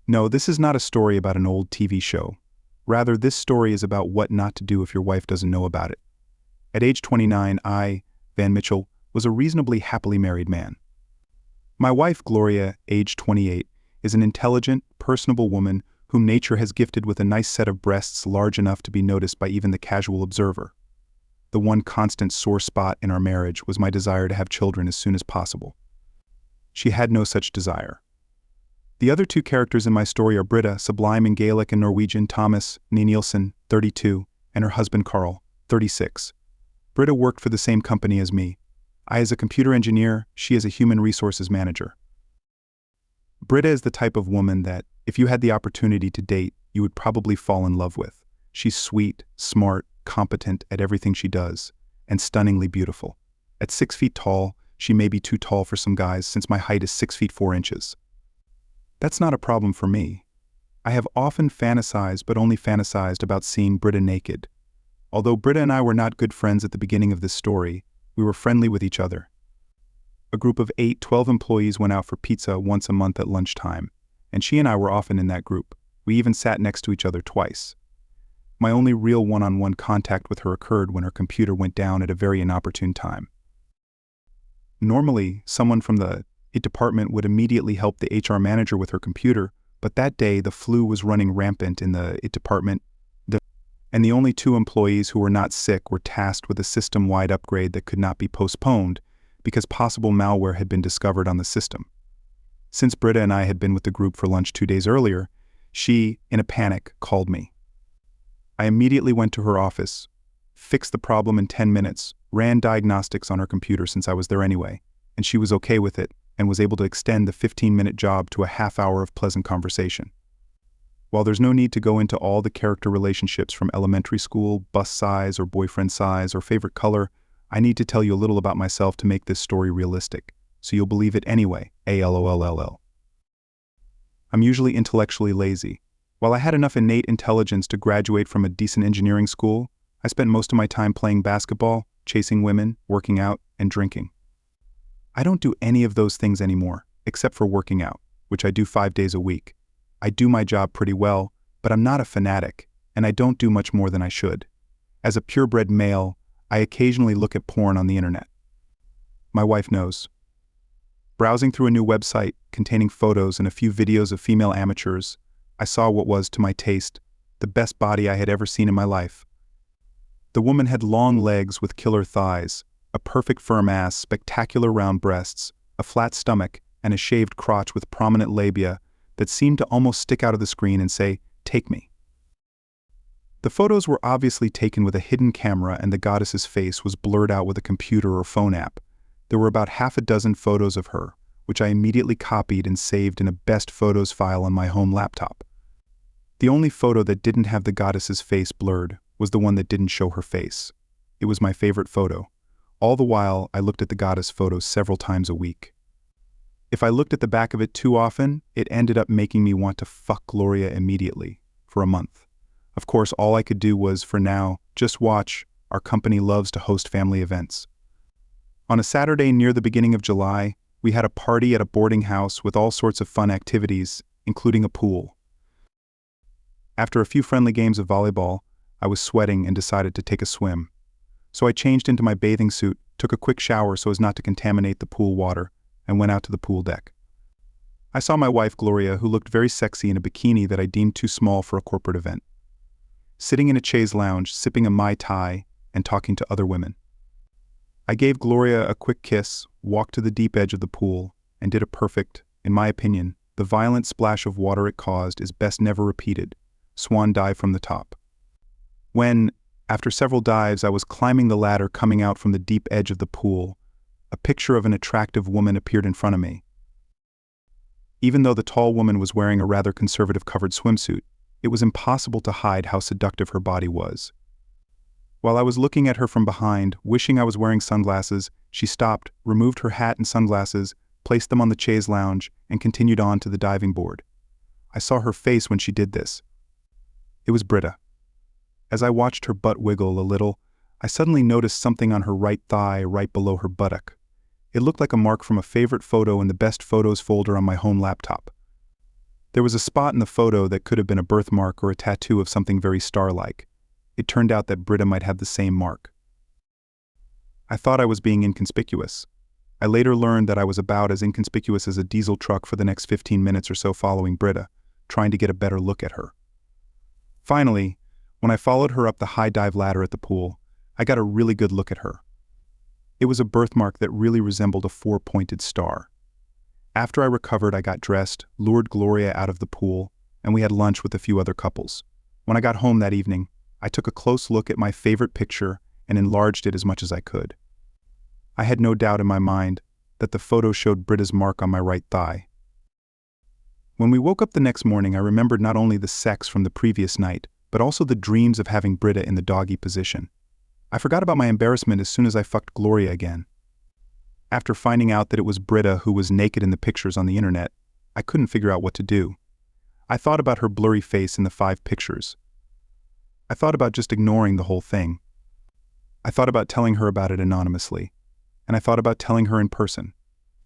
No, this is not a story about an old TV show. Rather, this story is about what not to do if your wife doesn't know about it. At age 29, I, Van Mitchell, was a reasonably happily married man. My wife, Gloria, age 28, is an intelligent, personable woman whom nature has gifted with a nice set of breasts large enough to be noticed by even the casual observer. The one constant sore spot in our marriage was my desire to have children as soon as possible. She had no such desire. The other two characters in my story are Britta, sublime in Gaelic and Norwegian, Thomas Nielsen, 32, and her husband Carl, 36. Britta worked for the same company as me. I as a computer engineer, she as a human resources manager. Britta is the type of woman that, if you had the opportunity to date, you would probably fall in love with. She's sweet, smart, competent at everything she does, and stunningly beautiful. At 6 feet tall, she may be too tall for some guys since my height is 6 feet 4 inches. That's not a problem for me. I have often fantasized, but only fantasized about seeing Britta naked. Although Britta and I were not good friends at the beginning of this story, we were friendly with each other. A group of 12 employees went out for pizza once a month at lunchtime, and she and I were often in that group. We even sat next to each other twice. My only real one-on-one contact with her occurred when her computer went down at a very inopportune time. Normally, someone from the IT department would immediately help the HR manager with her computer, but that day the flu was running rampant in the IT department, and the only 2 employees who were not sick were tasked with a system-wide upgrade that could not be postponed because possible malware had been discovered on the system. Since Britta and I had been with the group for lunch 2 days earlier, she, in a panic, called me. I immediately went to her office, fixed the problem in 10 minutes, ran diagnostics on her computer since I was there anyway, and she was okay with it and was able to extend the 15-minute job to a half hour of pleasant conversation. While there's no need to go into all the character relationships from elementary school, bus size or boyfriend size or favorite color, I need to tell you a little about myself to make this story realistic, so you'll believe it anyway, ALOLLL. I'm usually intellectually lazy. While I had enough innate intelligence to graduate from a decent engineering school, I spent most of my time playing basketball, chasing women, working out, and drinking. I don't do any of those things anymore, except for working out, which I do 5 days a week. I do my job pretty well, but I'm not a fanatic, and I don't do much more than I should. As a purebred male, I occasionally look at porn on the internet. My wife knows. Browsing through a new website containing photos and a few videos of female amateurs, I saw what was, to my taste, the best body I had ever seen in my life. The woman had long legs with killer thighs, a perfect firm ass, spectacular round breasts, a flat stomach, and a shaved crotch with prominent labia that seemed to almost stick out of the screen and say, "Take me." The photos were obviously taken with a hidden camera and the goddess's face was blurred out with a computer or phone app. There were about half a dozen photos of her, which I immediately copied and saved in a best photos file on my home laptop. The only photo that didn't have the goddess's face blurred was the one that didn't show her face. It was my favorite photo. All the while, I looked at the goddess photos several times a week. If I looked at the back of it too often, it ended up making me want to fuck Gloria immediately, for a month. Of course, all I could do was, for now, just watch. Our company loves to host family events. On a Saturday near the beginning of July, we had a party at a boarding house with all sorts of fun activities, including a pool. After a few friendly games of volleyball, I was sweating and decided to take a swim. So I changed into my bathing suit, took a quick shower so as not to contaminate the pool water, and went out to the pool deck. I saw my wife, Gloria, who looked very sexy in a bikini that I deemed too small for a corporate event, sitting in a chaise lounge, sipping a Mai Tai, and talking to other women. I gave Gloria a quick kiss, walked to the deep edge of the pool, and did a perfect, in my opinion, the violent splash of water it caused is best never repeated, swan dive from the top. When, after several dives, I was climbing the ladder coming out from the deep edge of the pool, a picture of an attractive woman appeared in front of me. Even though the tall woman was wearing a rather conservative covered swimsuit, it was impossible to hide how seductive her body was. While I was looking at her from behind, wishing I was wearing sunglasses, she stopped, removed her hat and sunglasses, placed them on the chaise lounge, and continued on to the diving board. I saw her face when she did this. It was Britta. As I watched her butt wiggle a little, I suddenly noticed something on her right thigh right below her buttock. It looked like a mark from a favorite photo in the best photos folder on my home laptop. There was a spot in the photo that could have been a birthmark or a tattoo of something very star-like. It turned out that Britta might have the same mark. I thought I was being inconspicuous. I later learned that I was about as inconspicuous as a diesel truck for the next 15 minutes or so following Britta, trying to get a better look at her. Finally, when I followed her up the high dive ladder at the pool, I got a really good look at her. It was a birthmark that really resembled a four-pointed star. After I recovered, I got dressed, lured Gloria out of the pool, and we had lunch with a few other couples. When I got home that evening, I took a close look at my favorite picture and enlarged it as much as I could. I had no doubt in my mind that the photo showed Britta's mark on my right thigh. When we woke up the next morning, I remembered not only the sex from the previous night, but also the dreams of having Britta in the doggy position. I forgot about my embarrassment as soon as I fucked Gloria again. After finding out that it was Britta who was naked in the pictures on the internet, I couldn't figure out what to do. I thought about her blurry face in the 5 pictures. I thought about just ignoring the whole thing. I thought about telling her about it anonymously. And I thought about telling her in person.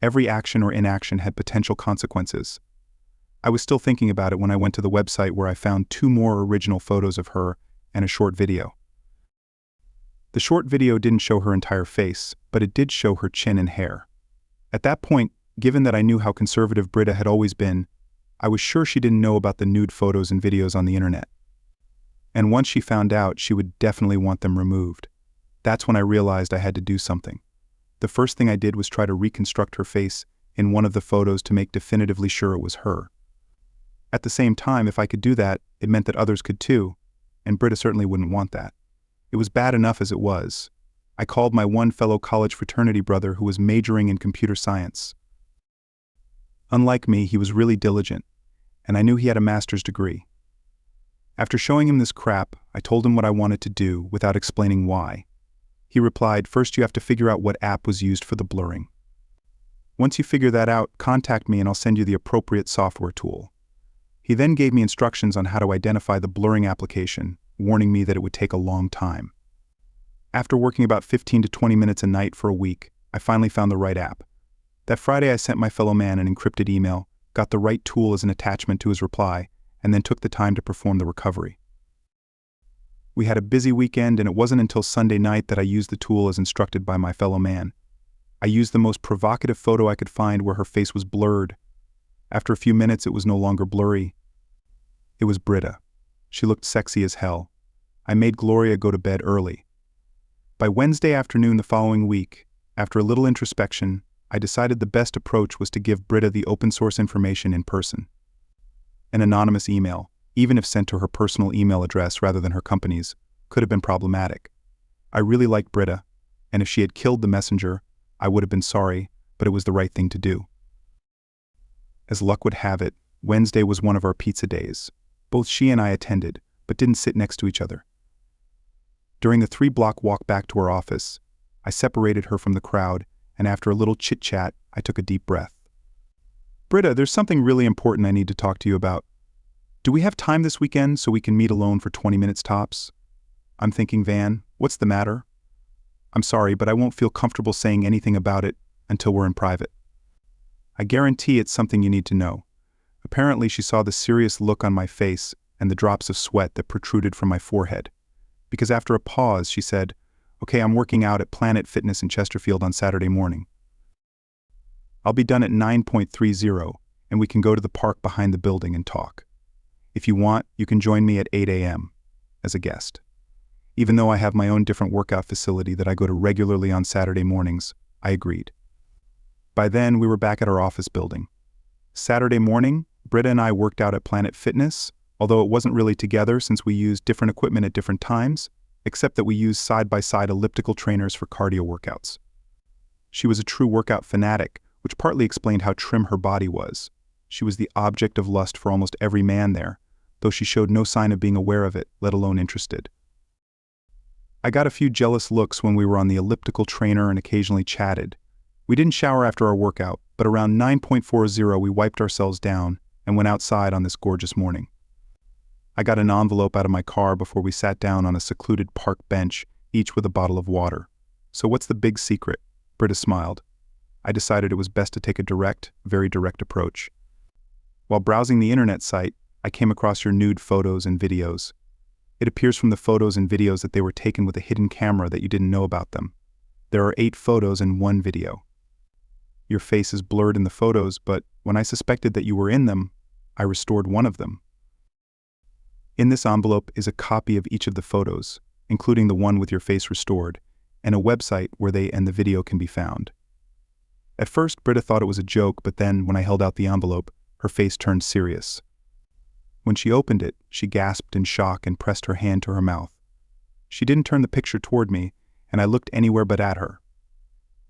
Every action or inaction had potential consequences. I was still thinking about it when I went to the website where I found 2 more original photos of her and a short video. The short video didn't show her entire face, but it did show her chin and hair. At that point, given that I knew how conservative Britta had always been, I was sure she didn't know about the nude photos and videos on the internet. And once she found out, she would definitely want them removed. That's when I realized I had to do something. The first thing I did was try to reconstruct her face in one of the photos to make definitively sure it was her. At the same time, if I could do that, it meant that others could too, and Britta certainly wouldn't want that. It was bad enough as it was. I called my one fellow college fraternity brother who was majoring in computer science. Unlike me, he was really diligent, and I knew he had a master's degree. After showing him this crap, I told him what I wanted to do without explaining why. He replied, "First you have to figure out what app was used for the blurring. Once you figure that out, contact me and I'll send you the appropriate software tool." He then gave me instructions on how to identify the blurring application, warning me that it would take a long time. After working about 15 to 20 minutes a night for a week, I finally found the right app. That Friday I sent my fellow man an encrypted email, got the right tool as an attachment to his reply, and then took the time to perform the recovery. We had a busy weekend, and it wasn't until Sunday night that I used the tool as instructed by my fellow man. I used the most provocative photo I could find where her face was blurred. After a few minutes, it was no longer blurry. It was Britta. She looked sexy as hell. I made Gloria go to bed early. By Wednesday afternoon the following week, after a little introspection, I decided the best approach was to give Britta the open source information in person. An anonymous email, even if sent to her personal email address rather than her company's, could have been problematic. I really liked Britta, and if she had killed the messenger, I would have been sorry, but it was the right thing to do. As luck would have it, Wednesday was one of our pizza days. Both she and I attended, but didn't sit next to each other. During the 3-block walk back to our office, I separated her from the crowd, and after a little chit-chat, I took a deep breath. "Britta, there's something really important I need to talk to you about. Do we have time this weekend so we can meet alone for 20 minutes tops?" I'm thinking, Van, what's the matter? "I'm sorry, but I won't feel comfortable saying anything about it until we're in private." I guarantee it's something you need to know. Apparently she saw the serious look on my face and the drops of sweat that protruded from my forehead. Because after a pause, she said, "Okay, I'm working out at Planet Fitness in Chesterfield on Saturday morning. I'll be done at 9:30, and we can go to the park behind the building and talk. If you want, you can join me at 8 a.m. as a guest." Even though I have my own different workout facility that I go to regularly on Saturday mornings, I agreed. By then, we were back at our office building. Saturday morning, Britta and I worked out at Planet Fitness, although it wasn't really together since we used different equipment at different times, except that we used side-by-side elliptical trainers for cardio workouts. She was a true workout fanatic, which partly explained how trim her body was. She was the object of lust for almost every man there, though she showed no sign of being aware of it, let alone interested. I got a few jealous looks when we were on the elliptical trainer and occasionally chatted. We didn't shower after our workout, but around 9:40 we wiped ourselves down and went outside on this gorgeous morning. I got an envelope out of my car before we sat down on a secluded park bench, each with a bottle of water. "So what's the big secret?" Britta smiled. I decided it was best to take a direct, very direct approach. While browsing the internet site, I came across your nude photos and videos. It appears from the photos and videos that they were taken with a hidden camera that you didn't know about them. There are 8 photos and 1 video. Your face is blurred in the photos, but when I suspected that you were in them, I restored one of them. In this envelope is a copy of each of the photos, including the one with your face restored, and a website where they and the video can be found. At first, Britta thought it was a joke, but then, when I held out the envelope, her face turned serious. When she opened it, she gasped in shock and pressed her hand to her mouth. She didn't turn the picture toward me, and I looked anywhere but at her.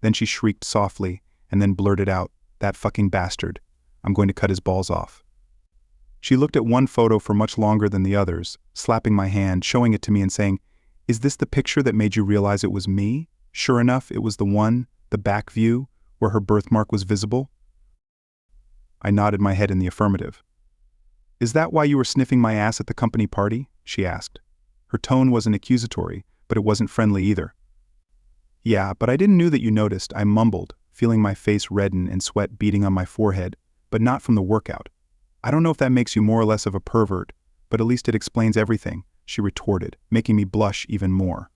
Then she shrieked softly, and then blurted out, "That fucking bastard. I'm going to cut his balls off." She looked at one photo for much longer than the others, slapping my hand, showing it to me and saying, "Is this the picture that made you realize it was me?" Sure enough, it was the one, the back view, where her birthmark was visible. I nodded my head in the affirmative. "Is that why you were sniffing my ass at the company party?" she asked. Her tone wasn't accusatory, but it wasn't friendly either. "Yeah, but I didn't know that you noticed," I mumbled, feeling my face redden and sweat beading on my forehead, but not from the workout. "I don't know if that makes you more or less of a pervert, but at least it explains everything," she retorted, making me blush even more.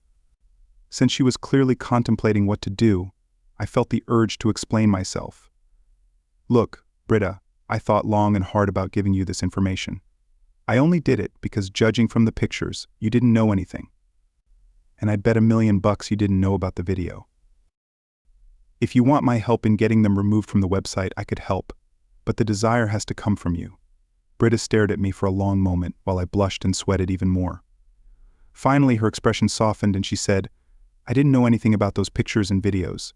Since she was clearly contemplating what to do, I felt the urge to explain myself. "Look, Britta, I thought long and hard about giving you this information. I only did it because, judging from the pictures, you didn't know anything. And I'd bet $1 million you didn't know about the video. If you want my help in getting them removed from the website, I could help, but the desire has to come from you." Britta stared at me for a long moment while I blushed and sweated even more. Finally, her expression softened and she said, "I didn't know anything about those pictures and videos.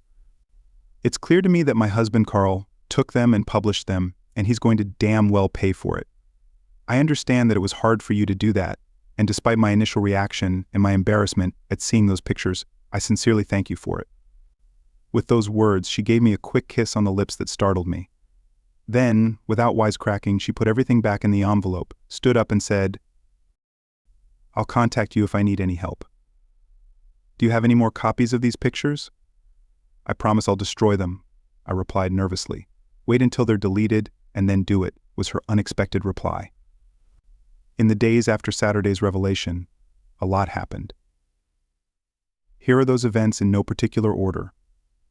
It's clear to me that my husband Carl took them and published them, and he's going to damn well pay for it. I understand that it was hard for you to do that, and despite my initial reaction and my embarrassment at seeing those pictures, I sincerely thank you for it." With those words, she gave me a quick kiss on the lips that startled me. Then, without wisecracking, she put everything back in the envelope, stood up and said, "I'll contact you if I need any help. Do you have any more copies of these pictures?" "I promise I'll destroy them," I replied nervously. "Wait until they're deleted, and then do it," was her unexpected reply. In the days after Saturday's revelation, a lot happened. Here are those events in no particular order.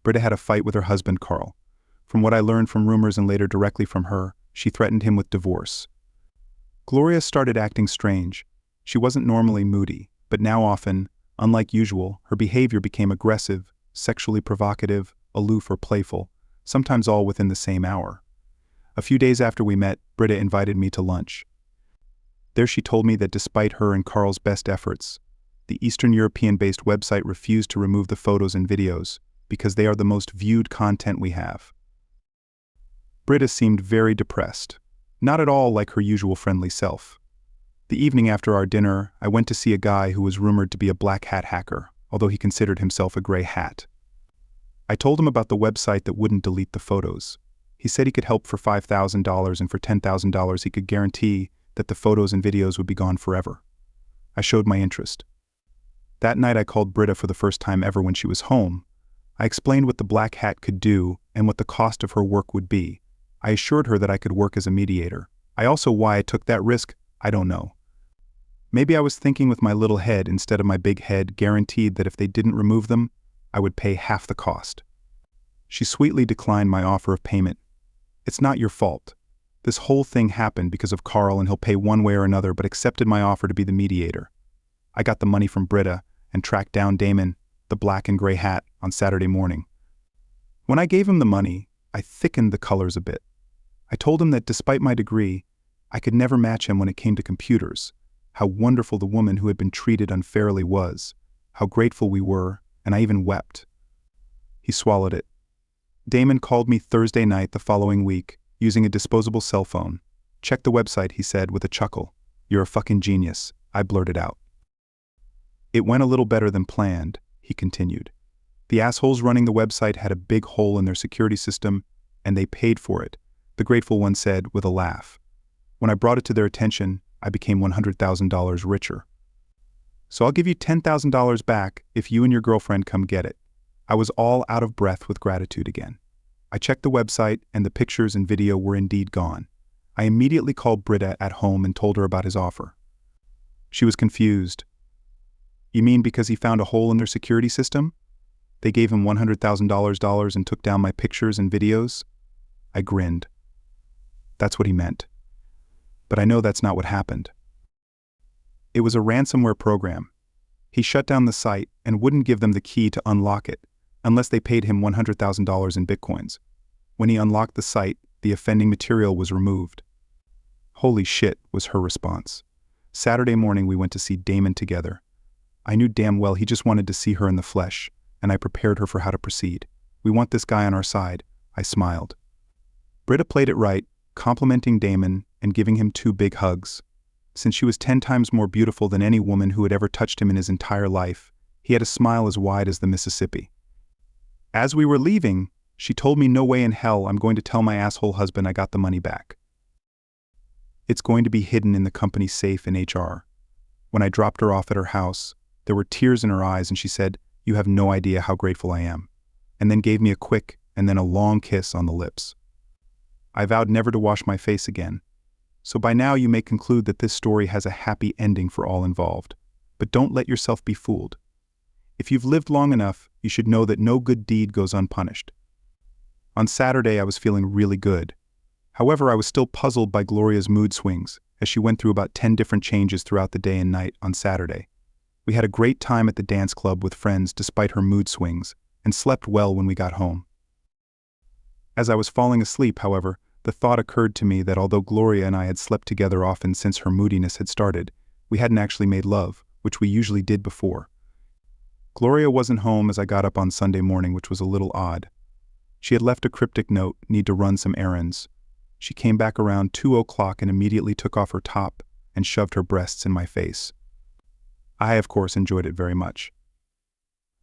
Britta had a fight with her husband, Carl. From what I learned from rumors and later directly from her, she threatened him with divorce. Gloria started acting strange. She wasn't normally moody, but now often, unlike usual, her behavior became aggressive, sexually provocative, aloof or playful, sometimes all within the same hour. A few days after we met, Britta invited me to lunch. There she told me that despite her and Carl's best efforts, the Eastern European-based website refused to remove the photos and videos because they are the most viewed content we have. Britta seemed very depressed, not at all like her usual friendly self. The evening after our dinner, I went to see a guy who was rumored to be a black hat hacker, although he considered himself a gray hat. I told him about the website that wouldn't delete the photos. He said he could help for $5,000, and for $10,000 he could guarantee that the photos and videos would be gone forever. I showed my interest. That night I called Britta for the first time ever when she was home. I explained what the black hat could do and what the cost of her work would be. I assured her that I could work as a mediator. Why I took that risk, I don't know. Maybe I was thinking with my little head instead of my big head, guaranteed that if they didn't remove them, I would pay half the cost. She sweetly declined my offer of payment. "It's not your fault. This whole thing happened because of Carl, and he'll pay one way or another," but accepted my offer to be the mediator. I got the money from Britta and tracked down Damon, the black and gray hat, on Saturday morning. When I gave him the money, I thickened the colors a bit. I told him that despite my degree, I could never match him when it came to computers, how wonderful the woman who had been treated unfairly was, how grateful we were, and I even wept. He swallowed it. Damon called me Thursday night the following week, using a disposable cell phone. "Check the website," he said with a chuckle. "You're a fucking genius," I blurted out. "It went a little better than planned," he continued. "The assholes running the website had a big hole in their security system, and they paid for it," the grateful one said with a laugh. "When I brought it to their attention, I became $100,000 richer. So I'll give you $10,000 back if you and your girlfriend come get it." I was all out of breath with gratitude again. I checked the website, and the pictures and video were indeed gone. I immediately called Britta at home and told her about his offer. She was confused. You mean because he found a hole in their security system? They gave him $100,000 and took down my pictures and videos? I grinned. That's what he meant. But I know that's not what happened. It was a ransomware program. He shut down the site and wouldn't give them the key to unlock it unless they paid him $100,000 in bitcoins. When he unlocked the site, the offending material was removed. Holy shit, was her response. Saturday morning we went to see Damon together. I knew damn well he just wanted to see her in the flesh, and I prepared her for how to proceed. We want this guy on our side, I smiled. Britta played it right, complimenting Damon and giving him 2 big hugs. Since she was 10 times more beautiful than any woman who had ever touched him in his entire life, he had a smile as wide as the Mississippi. As we were leaving, she told me no way in hell I'm going to tell my asshole husband I got the money back. It's going to be hidden in the company's safe in HR. When I dropped her off at her house, there were tears in her eyes and she said, "You have no idea how grateful I am," and then gave me a quick and then a long kiss on the lips. I vowed never to wash my face again. So by now you may conclude that this story has a happy ending for all involved. But don't let yourself be fooled. If you've lived long enough, you should know that no good deed goes unpunished. On Saturday I was feeling really good. However, I was still puzzled by Gloria's mood swings, as she went through about 10 different changes throughout the day and night on Saturday. We had a great time at the dance club with friends despite her mood swings, and slept well when we got home. As I was falling asleep, however, the thought occurred to me that although Gloria and I had slept together often since her moodiness had started, we hadn't actually made love, which we usually did before. Gloria wasn't home as I got up on Sunday morning, which was a little odd. She had left a cryptic note, "Need to run some errands." She came back around 2 o'clock and immediately took off her top and shoved her breasts in my face. I, of course, enjoyed it very much.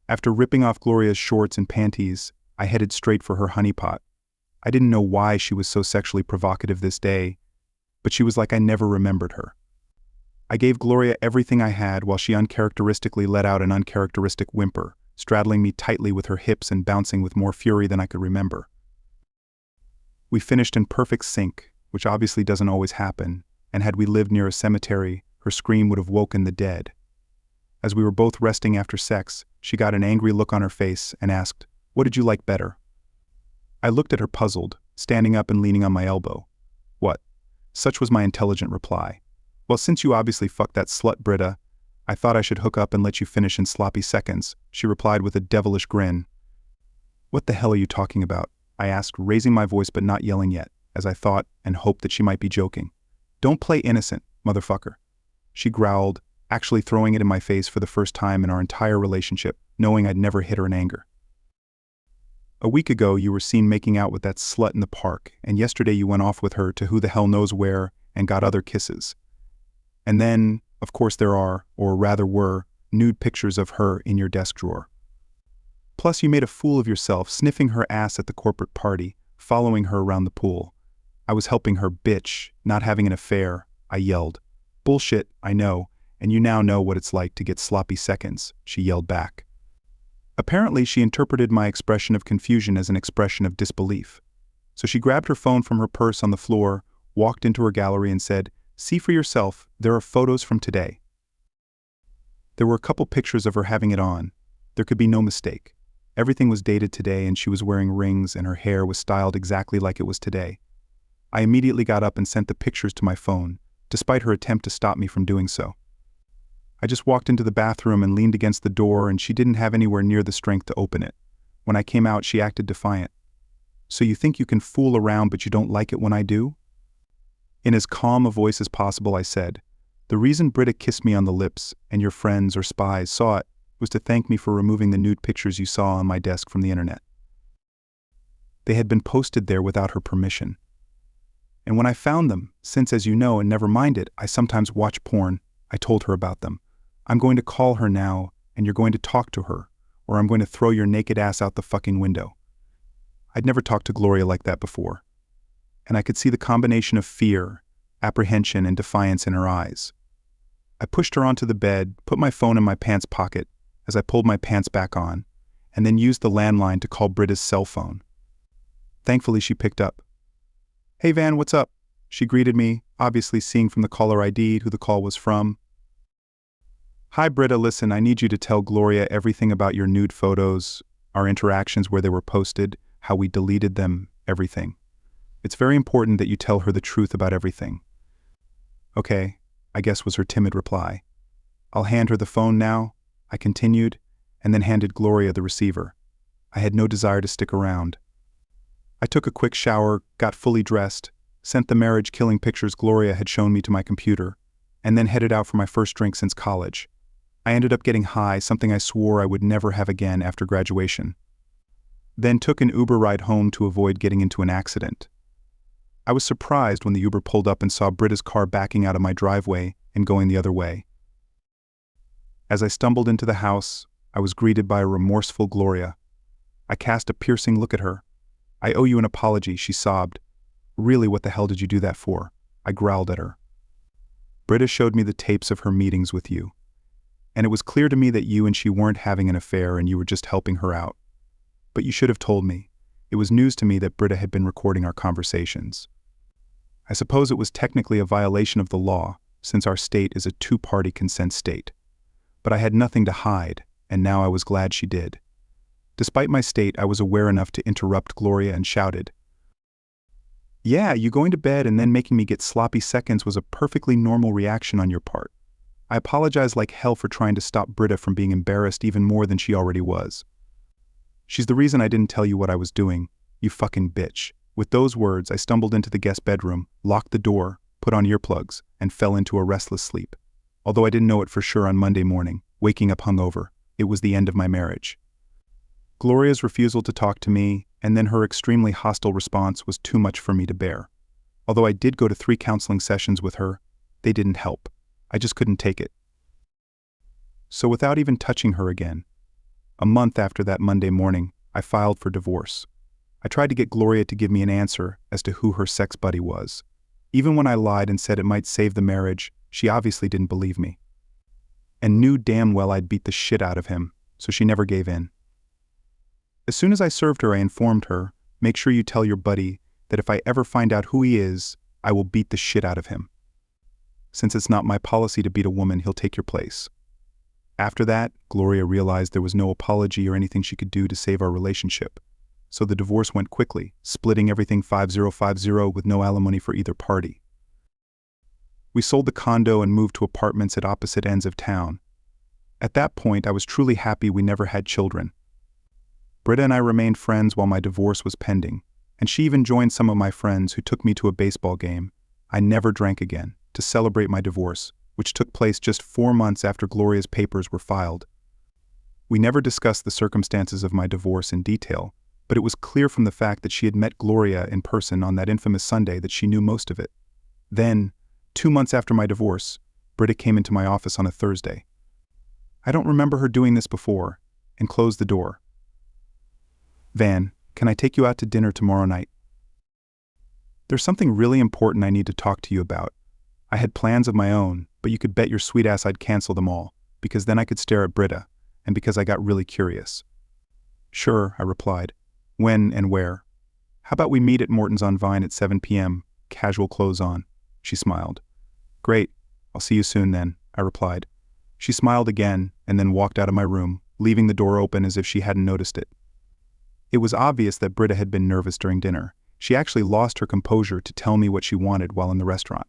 After ripping off Gloria's shorts and panties, I headed straight for her honeypot. I didn't know why she was so sexually provocative this day, but she was like I never remembered her. I gave Gloria everything I had while she uncharacteristically let out an uncharacteristic whimper, straddling me tightly with her hips and bouncing with more fury than I could remember. We finished in perfect sync, which obviously doesn't always happen, and had we lived near a cemetery, her scream would have woken the dead. As we were both resting after sex, she got an angry look on her face and asked, "What did you like better?" I looked at her puzzled, standing up and leaning on my elbow. "What?" Such was my intelligent reply. "Well, since you obviously fucked that slut Britta, I thought I should hook up and let you finish in sloppy seconds," she replied with a devilish grin. "What the hell are you talking about?" I asked, raising my voice but not yelling yet, as I thought and hoped that she might be joking. "Don't play innocent, motherfucker," she growled, actually throwing it in my face for the first time in our entire relationship, knowing I'd never hit her in anger. "A week ago you were seen making out with that slut in the park, and yesterday you went off with her to who the hell knows where and got other kisses. And then, of course there are, or rather were, nude pictures of her in your desk drawer. Plus you made a fool of yourself sniffing her ass at the corporate party, following her around the pool. I was helping her, bitch, not having an affair," I yelled. "Bullshit, I know, and you now know what it's like to get sloppy seconds," she yelled back. Apparently, she interpreted my expression of confusion as an expression of disbelief. So she grabbed her phone from her purse on the floor, walked into her gallery and said, "See for yourself, there are photos from today." There were a couple pictures of her having it on. There could be no mistake. Everything was dated today and she was wearing rings and her hair was styled exactly like it was today. I immediately got up and sent the pictures to my phone, despite her attempt to stop me from doing so. I just walked into the bathroom and leaned against the door and she didn't have anywhere near the strength to open it. When I came out, she acted defiant. "So you think you can fool around but you don't like it when I do?" In as calm a voice as possible I said, "The reason Britta kissed me on the lips, and your friends or spies saw it, was to thank me for removing the nude pictures you saw on my desk from the internet. They had been posted there without her permission. And when I found them, since as you know and never mind it, I sometimes watch porn, I told her about them. I'm going to call her now, and you're going to talk to her, or I'm going to throw your naked ass out the fucking window." I'd never talked to Gloria like that before, and I could see the combination of fear, apprehension, and defiance in her eyes. I pushed her onto the bed, put my phone in my pants pocket as I pulled my pants back on, and then used the landline to call Britta's cell phone. Thankfully, she picked up. "Hey Van, what's up?" She greeted me, obviously seeing from the caller ID who the call was from. "Hi Britta, listen, I need you to tell Gloria everything about your nude photos, our interactions where they were posted, how we deleted them, everything. It's very important that you tell her the truth about everything." "Okay," I guess was her timid reply. "I'll hand her the phone now," I continued, and then handed Gloria the receiver. I had no desire to stick around. I took a quick shower, got fully dressed, sent the marriage-killing pictures Gloria had shown me to my computer, and then headed out for my first drink since college. I ended up getting high, something I swore I would never have again after graduation. Then took an Uber ride home to avoid getting into an accident. I was surprised when the Uber pulled up and saw Britta's car backing out of my driveway and going the other way. As I stumbled into the house, I was greeted by a remorseful Gloria. I cast a piercing look at her. "I owe you an apology," she sobbed. "Really, what the hell did you do that for?" I growled at her. "Britta showed me the tapes of her meetings with you. And it was clear to me that you and she weren't having an affair and you were just helping her out. But you should have told me. It was news to me that Britta had been recording our conversations. I suppose it was technically a violation of the law, since our state is a two-party consent state. But I had nothing to hide, and now I was glad she did." Despite my state, I was aware enough to interrupt Gloria and shouted, "Yeah, you going to bed and then making me get sloppy seconds was a perfectly normal reaction on your part. I apologize like hell for trying to stop Britta from being embarrassed even more than she already was. She's the reason I didn't tell you what I was doing, you fucking bitch." With those words, I stumbled into the guest bedroom, locked the door, put on earplugs, and fell into a restless sleep. Although I didn't know it for sure on Monday morning, waking up hungover, it was the end of my marriage. Gloria's refusal to talk to me, and then her extremely hostile response was too much for me to bear. Although I did go to 3 counseling sessions with her, they didn't help. I just couldn't take it. So without even touching her again, a month after that Monday morning, I filed for divorce. I tried to get Gloria to give me an answer as to who her sex buddy was. Even when I lied and said it might save the marriage, she obviously didn't believe me. And knew damn well I'd beat the shit out of him, so she never gave in. As soon as I served her, I informed her, "Make sure you tell your buddy that if I ever find out who he is, I will beat the shit out of him. Since it's not my policy to beat a woman, he'll take your place." After that, Gloria realized there was no apology or anything she could do to save our relationship. So the divorce went quickly, splitting everything 50-50 with no alimony for either party. We sold the condo and moved to apartments at opposite ends of town. At that point, I was truly happy we never had children. Britta and I remained friends while my divorce was pending, and she even joined some of my friends who took me to a baseball game. I never drank again, to celebrate my divorce, which took place just 4 months after Gloria's papers were filed. We never discussed the circumstances of my divorce in detail, but it was clear from the fact that she had met Gloria in person on that infamous Sunday that she knew most of it. Then, 2 months after my divorce, Britta came into my office on a Thursday. I don't remember her doing this before, and closed the door. "Van, can I take you out to dinner tomorrow night? There's something really important I need to talk to you about. I had plans of my own, but you could bet your sweet ass I'd cancel them all, because then I could stare at Britta, and because I got really curious." "Sure," I replied. "When and where?" "How about we meet at Morton's on Vine at 7 p.m., casual clothes on?" She smiled. "Great, I'll see you soon then," I replied. She smiled again, and then walked out of my room, leaving the door open as if she hadn't noticed it. It was obvious that Britta had been nervous during dinner. She actually lost her composure to tell me what she wanted while in the restaurant,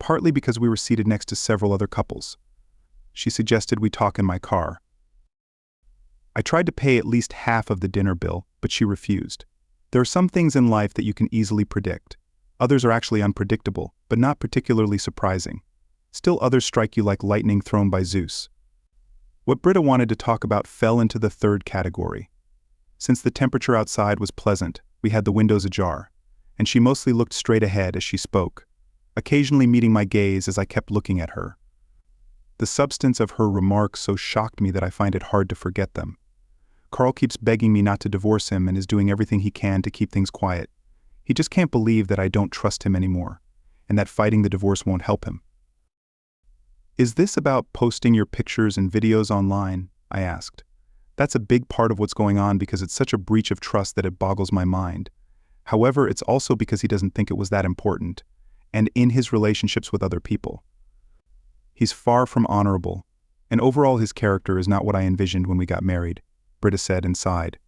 partly because we were seated next to several other couples. She suggested we talk in my car. I tried to pay at least half of the dinner bill, but she refused. There are some things in life that you can easily predict. Others are actually unpredictable, but not particularly surprising. Still others strike you like lightning thrown by Zeus. What Britta wanted to talk about fell into the third category. Since the temperature outside was pleasant, we had the windows ajar, and she mostly looked straight ahead as she spoke, occasionally meeting my gaze as I kept looking at her. The substance of her remarks so shocked me that I find it hard to forget them. Carl keeps begging me not to divorce him and is doing everything he can to keep things quiet. He just can't believe that I don't trust him anymore, and that fighting the divorce won't help him. "Is this about posting your pictures and videos online?" I asked. "That's a big part of what's going on because it's such a breach of trust that it boggles my mind. However, it's also because he doesn't think it was that important. and in his relationships with other people. He's far from honorable, and overall his character is not what I envisioned when we got married, Britta said and sighed.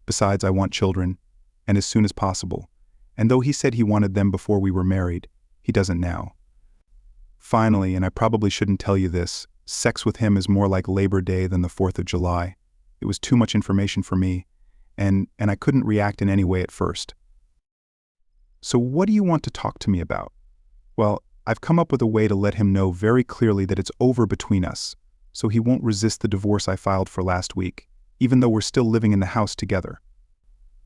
Besides, I want children, and as soon as possible. And though he said he wanted them before we were married, he doesn't now. Finally, and I probably shouldn't tell you this, sex with him is more like Labor Day than the 4th of July. It was too much information for me, and I couldn't react in any way at first. So what do you want to talk to me about? Well, I've come up with a way to let him know very clearly that it's over between us, so he won't resist the divorce I filed for last week, even though we're still living in the house together.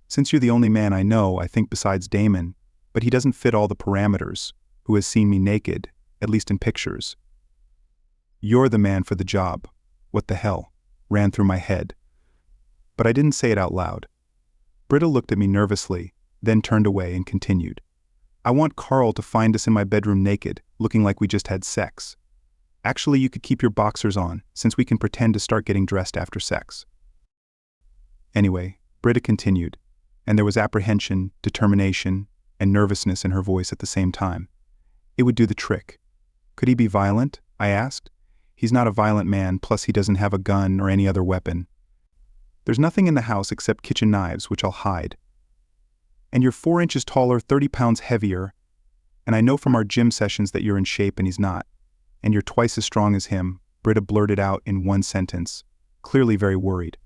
Since you're the only man I know, I think besides Damon, but he doesn't fit all the parameters, who has seen me naked, at least in pictures. You're the man for the job. What the hell? Ran through my head. But I didn't say it out loud. Britta looked at me nervously, then turned away and continued. I want Carl to find us in my bedroom naked, looking like we just had sex. Actually, you could keep your boxers on, since we can pretend to start getting dressed after sex. Anyway, Britta continued, and there was apprehension, determination, and nervousness in her voice at the same time. It would do the trick. Could he be violent? I asked. He's not a violent man, plus he doesn't have a gun or any other weapon. There's nothing in the house except kitchen knives, which I'll hide. And you're 4 inches taller, 30 pounds heavier, and I know from our gym sessions that you're in shape and he's not. And you're twice as strong as him, Britta blurted out in one sentence, clearly very worried.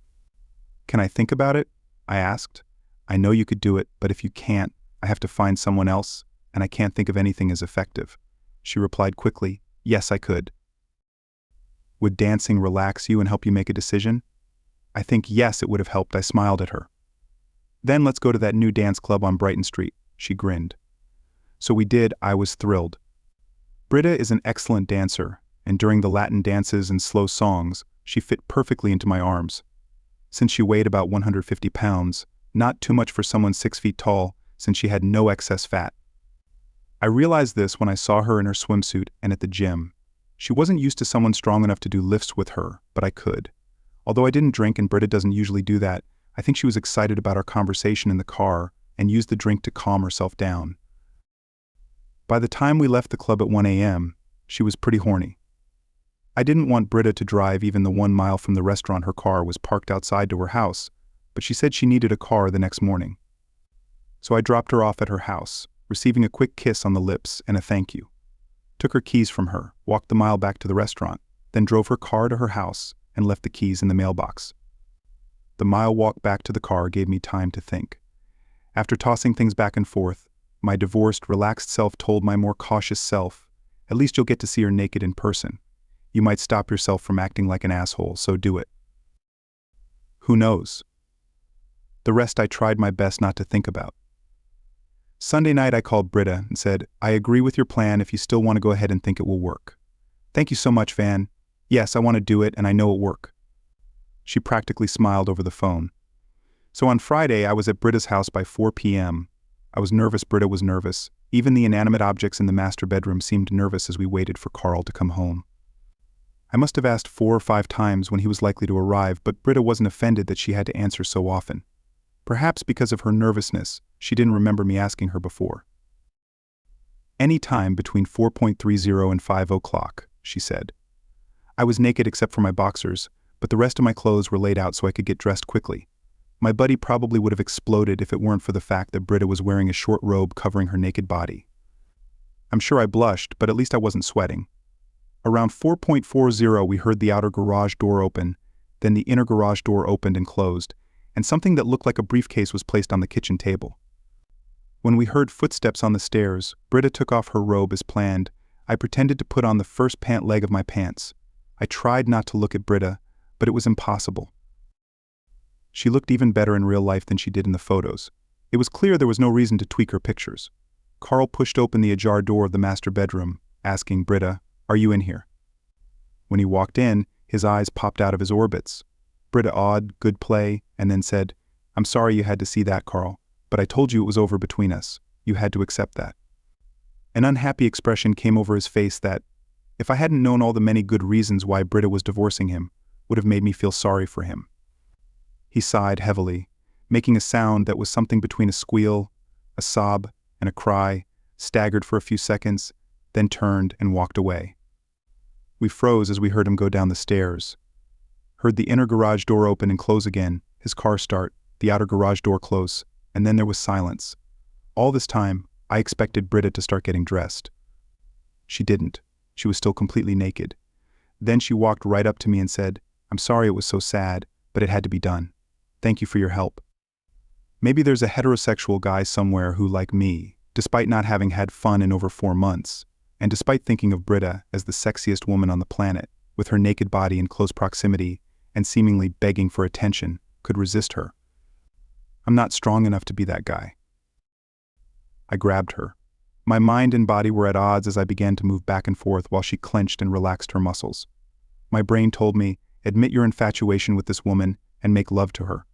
Can I think about it? I asked. I know you could do it, but if you can't, I have to find someone else, and I can't think of anything as effective. She replied quickly, yes, I could. Would dancing relax you and help you make a decision? I think yes, it would have helped. I smiled at her. Then let's go to that new dance club on Brighton Street, she grinned. So we did. I was thrilled. Britta is an excellent dancer, and during the Latin dances and slow songs, she fit perfectly into my arms. Since she weighed about 150 pounds, not too much for someone 6 feet tall, since she had no excess fat. I realized this when I saw her in her swimsuit and at the gym. She wasn't used to someone strong enough to do lifts with her, but I could. Although I didn't drink and Britta doesn't usually do that, I think she was excited about our conversation in the car and used the drink to calm herself down. By the time we left the club at 1 a.m., she was pretty horny. I didn't want Britta to drive even the 1 mile from the restaurant her car was parked outside to her house, but she said she needed a car the next morning. So I dropped her off at her house, receiving a quick kiss on the lips and a thank you. Took her keys from her, walked the mile back to the restaurant, then drove her car to her house and left the keys in the mailbox. The mile walk back to the car gave me time to think. After tossing things back and forth, my divorced, relaxed self told my more cautious self, at least you'll get to see her naked in person. You might stop yourself from acting like an asshole, so do it. Who knows? The rest I tried my best not to think about. Sunday night I called Britta and said, I agree with your plan if you still want to go ahead and think it will work. Thank you so much, Van. Yes, I want to do it and I know it'll work. She practically smiled over the phone. So on Friday I was at Britta's house by 4 p.m. I was nervous, Britta was nervous. Even the inanimate objects in the master bedroom seemed nervous as we waited for Carl to come home. I must have asked 4 or 5 times when he was likely to arrive, but Britta wasn't offended that she had to answer so often. Perhaps because of her nervousness, she didn't remember me asking her before. Any time between 4:30 and 5 o'clock, she said. I was naked except for my boxers, but the rest of my clothes were laid out so I could get dressed quickly. My buddy probably would have exploded if it weren't for the fact that Britta was wearing a short robe covering her naked body. I'm sure I blushed, but at least I wasn't sweating. Around 4:40 we heard the outer garage door open, then the inner garage door opened and closed, and something that looked like a briefcase was placed on the kitchen table. When we heard footsteps on the stairs, Britta took off her robe as planned. I pretended to put on the first pant leg of my pants. I tried not to look at Britta, but it was impossible. She looked even better in real life than she did in the photos. It was clear there was no reason to tweak her pictures. Carl pushed open the ajar door of the master bedroom, asking Britta, "Are you in here?" When he walked in, his eyes popped out of his orbits. Britta awed, good play, and then said, "I'm sorry you had to see that, Carl, but I told you it was over between us. You had to accept that." An unhappy expression came over his face that, if I hadn't known all the many good reasons why Britta was divorcing him, would have made me feel sorry for him. He sighed heavily, making a sound that was something between a squeal, a sob, and a cry, staggered for a few seconds, then turned and walked away. We froze as we heard him go down the stairs. Heard the inner garage door open and close again, his car start, the outer garage door close, and then there was silence. All this time, I expected Britta to start getting dressed. She didn't. She was still completely naked. Then she walked right up to me and said, "I'm sorry it was so sad, but it had to be done. Thank you for your help." Maybe there's a heterosexual guy somewhere who, like me, despite not having had fun in over 4 months, and despite thinking of Britta as the sexiest woman on the planet, with her naked body in close proximity and seemingly begging for attention, could resist her. I'm not strong enough to be that guy. I grabbed her. My mind and body were at odds as I began to move back and forth while she clenched and relaxed her muscles. My brain told me, admit your infatuation with this woman and make love to her.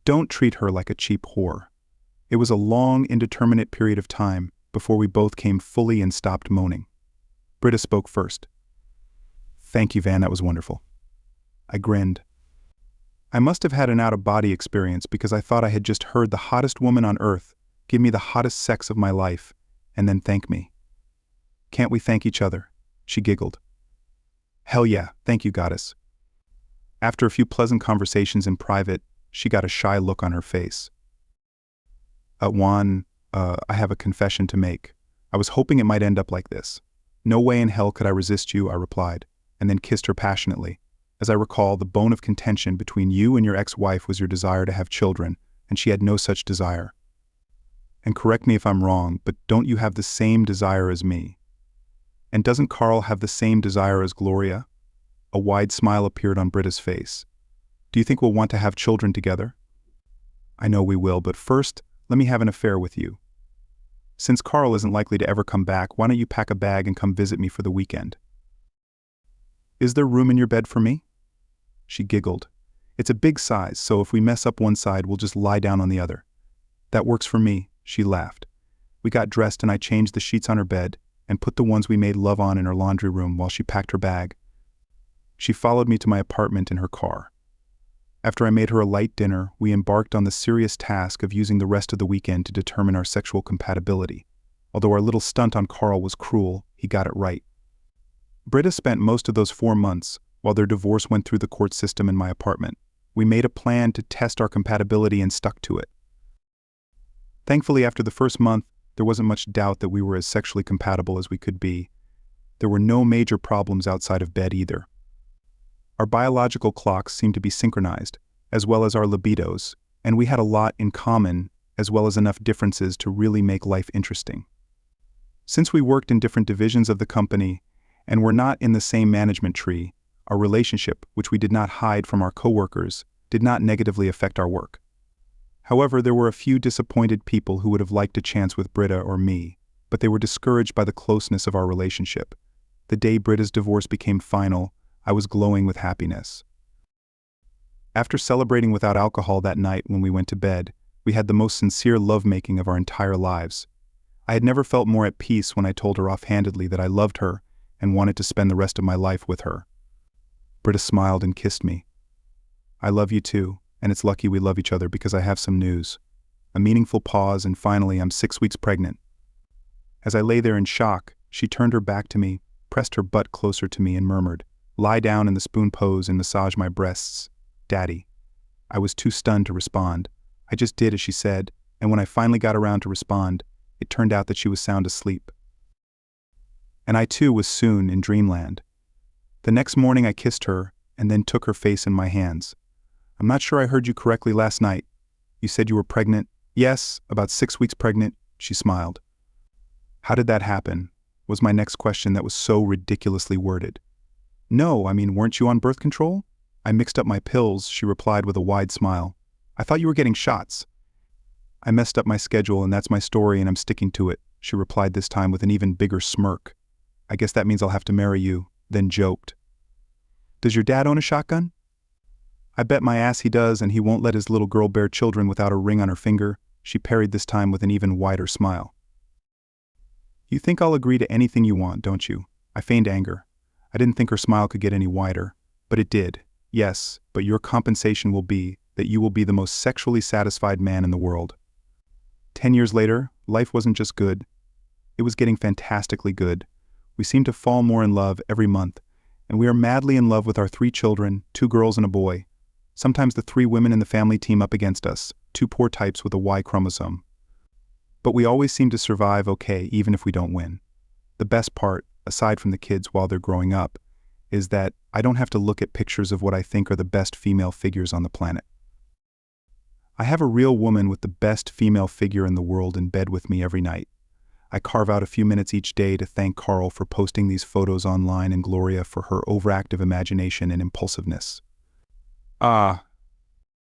Don't treat her like a cheap whore. It was a long, indeterminate period of time before we both came fully and stopped moaning. Britta spoke first. "Thank you, Van, that was wonderful." I grinned. I must have had an out-of-body experience because I thought I had just heard the hottest woman on earth give me the hottest sex of my life, and then thank me. "Can't we thank each other?" she giggled. "Hell yeah, thank you, goddess." After a few pleasant conversations in private, she got a shy look on her face. Juan, I have a confession to make. I was hoping it might end up like this." "No way in hell could I resist you," I replied, and then kissed her passionately. As I recall, the bone of contention between you and your ex-wife was your desire to have children, and she had no such desire. And correct me if I'm wrong, but don't you have the same desire as me? And doesn't Carl have the same desire as Gloria? A wide smile appeared on Britta's face. "Do you think we'll want to have children together?" "I know we will, but first, let me have an affair with you. Since Carl isn't likely to ever come back, why don't you pack a bag and come visit me for the weekend?" "Is there room in your bed for me?" She giggled. "It's a big size, so if we mess up one side, we'll just lie down on the other." "That works for me," she laughed. We got dressed and I changed the sheets on her bed and put the ones we made love on in her laundry room while she packed her bag. She followed me to my apartment in her car. After I made her a light dinner, we embarked on the serious task of using the rest of the weekend to determine our sexual compatibility. Although our little stunt on Carl was cruel, he got it right. Britta spent most of those 4 months, while their divorce went through the court system in my apartment. We made a plan to test our compatibility and stuck to it. Thankfully, after the first month, there wasn't much doubt that we were as sexually compatible as we could be. There were no major problems outside of bed either. Our biological clocks seemed to be synchronized, as well as our libidos, and we had a lot in common, as well as enough differences to really make life interesting. Since we worked in different divisions of the company, and were not in the same management tree, our relationship, which we did not hide from our coworkers, did not negatively affect our work. However, there were a few disappointed people who would have liked a chance with Britta or me, but they were discouraged by the closeness of our relationship. The day Britta's divorce became final, I was glowing with happiness. After celebrating without alcohol that night when we went to bed, we had the most sincere lovemaking of our entire lives. I had never felt more at peace when I told her offhandedly that I loved her and wanted to spend the rest of my life with her. Britta smiled and kissed me. "I love you too, and it's lucky we love each other because I have some news." A meaningful pause, and finally I'm 6 weeks pregnant. As I lay there in shock, she turned her back to me, pressed her butt closer to me and murmured, "Lie down in the spoon pose and massage my breasts, Daddy." I was too stunned to respond. I just did as she said, and when I finally got around to respond, it turned out that she was sound asleep. And I too was soon in dreamland. The next morning I kissed her and then took her face in my hands. "I'm not sure I heard you correctly last night. You said you were pregnant?" "Yes, about 6 weeks pregnant," she smiled. "How did that happen?" was my next question that was so ridiculously worded. "No, I mean, weren't you on birth control?" "I mixed up my pills," she replied with a wide smile. "I thought you were getting shots." "I messed up my schedule and that's my story and I'm sticking to it," she replied this time with an even bigger smirk. "I guess that means I'll have to marry you," then joked. "Does your dad own a shotgun?" "I bet my ass he does, and he won't let his little girl bear children without a ring on her finger," she parried this time with an even wider smile. "You think I'll agree to anything you want, don't you?" I feigned anger. I didn't think her smile could get any wider, but it did. "Yes, but your compensation will be that you will be the most sexually satisfied man in the world." 10 years later, life wasn't just good, It was getting fantastically good. We seemed to fall more in love every month, and we are madly in love with our 3 children, 2 girls and a boy. Sometimes the 3 women in the family team up against us, 2 poor types with a Y chromosome. But we always seem to survive okay, even if we don't win. The best part, aside from the kids while they're growing up, is that I don't have to look at pictures of what I think are the best female figures on the planet. I have a real woman with the best female figure in the world in bed with me every night. I carve out a few minutes each day to thank Carl for posting these photos online and Gloria for her overactive imagination and impulsiveness. Ah,